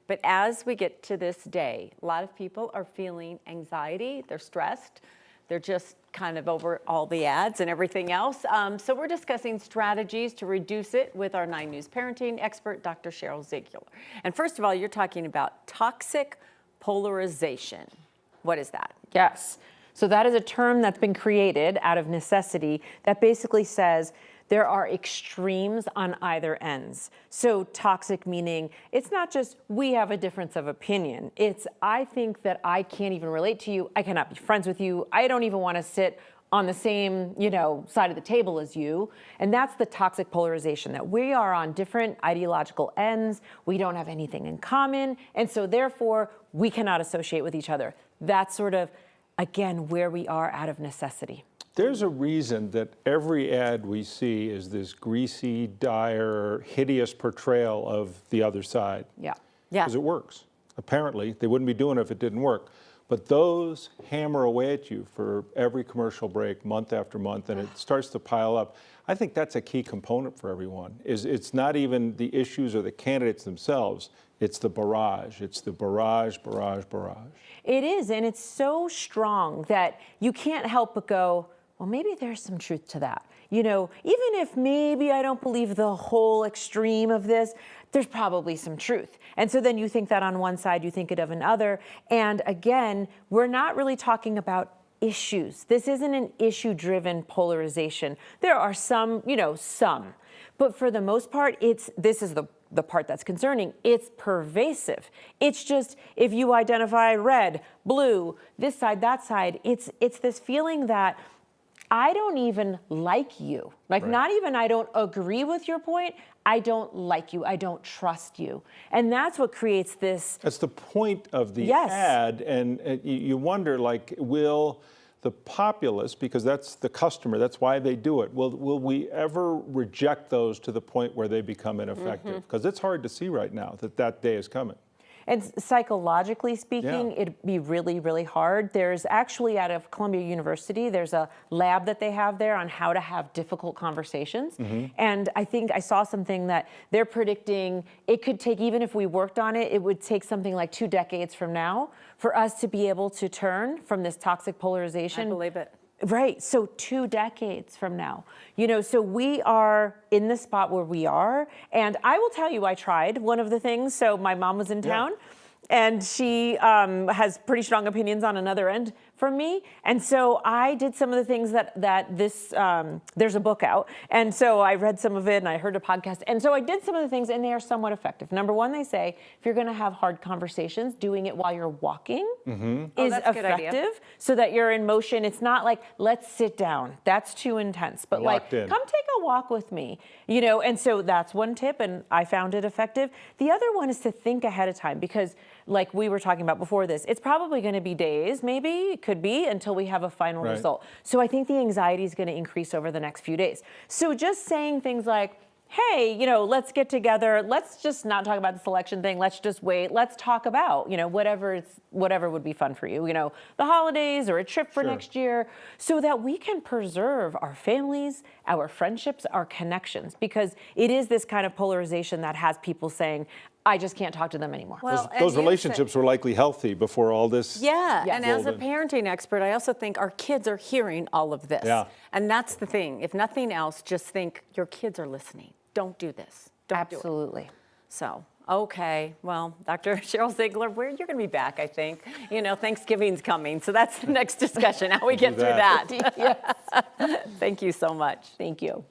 But as we get to this day, a lot of people are feeling anxiety, they're stressed, they're just kind of over all the ads and everything else. So we're discussing strategies to reduce it with our 9 News parenting expert, Dr. Cheryl Ziegler. And first of all, you're talking about toxic polarization. What is that? Yes. So that is a term that's been created out of necessity that basically says there are extremes on either ends. So toxic meaning it's not just we have a difference of opinion. It's I think that I can't even relate to you. I cannot be friends with you. I don't even want to sit on the same, side of the table as you. And that's the toxic polarization, that we are on different ideological ends. We don't have anything in common. And so therefore we cannot associate with each other. That's sort of, again, where we are out of necessity. There's a reason that every ad we see is this greasy, dire, hideous portrayal of the other side. Yeah. Because it works. Apparently, they wouldn't be doing it if it didn't work. But those hammer away at you for every commercial break, month after month, and it starts to pile up. I think that's a key component for everyone. It's not even the issues or the candidates themselves. It's the barrage. It's the barrage. It is, and it's so strong that you can't help but go, well, maybe there's some truth to that. Even if maybe I don't believe the whole extreme of this, there's probably some truth. And so then you think that on one side, you think it of another. And again, we're not really talking about issues. This isn't an issue-driven polarization. There are some. But for the most part, this is the part that's concerning. It's pervasive. It's just, if you identify red, blue, this side, that side, it's this feeling that I don't even like you. Not even I don't agree with your point. I don't like you. I don't trust you. And that's what creates this. That's the point of the ad. And you wonder, will the populace, because that's the customer, that's why they do it, will we ever reject those to the point where they become ineffective? Because it's hard to see right now that day is coming. And psychologically speaking, it'd be really, really hard. There's actually, out of Columbia University, there's a lab that they have there on how to have difficult conversations. And I think I saw something that they're predicting it could take, even if we worked on it, it would take something like 2 decades from now for us to be able to turn from this toxic polarization. I believe it. Right, so 2 decades from now. So we are in the spot where we are. And I will tell you, I tried one of the things. So my mom was in town. And she has pretty strong opinions on another end from me. And so I did some of the things there's a book out. And so I read some of it and I heard a podcast. And so I did some of the things and they are somewhat effective. Number one, they say, if you're gonna have hard conversations, doing it while you're walking is effective, so that you're in motion. It's not like, let's sit down. That's too intense. But come take a walk with me. And so that's one tip, and I found it effective. The other one is to think ahead of time, because like we were talking about before this, it's probably going to be days, maybe it could be, until we have a final result. So I think the anxiety is going to increase over the next few days. So just saying things like, hey, let's get together. Let's just not talk about this election thing. Let's just wait. Let's talk about, whatever would be fun for you, the holidays or a trip for next year, so that we can preserve our families, our friendships, our connections, because it is this kind of polarization that has people saying, I just can't talk to them anymore. Well, those relationships were likely healthy before all this. And as a parenting expert, I also think our kids are hearing all of this. And that's the thing. If nothing else, just think your kids are listening. Don't do this. Don't do it. Absolutely. So, okay. Well, Dr. Cheryl Ziegler, you're going to be back, I think. Thanksgiving's coming. So that's the next discussion, how we get through that. Yes. Thank you so much. Thank you.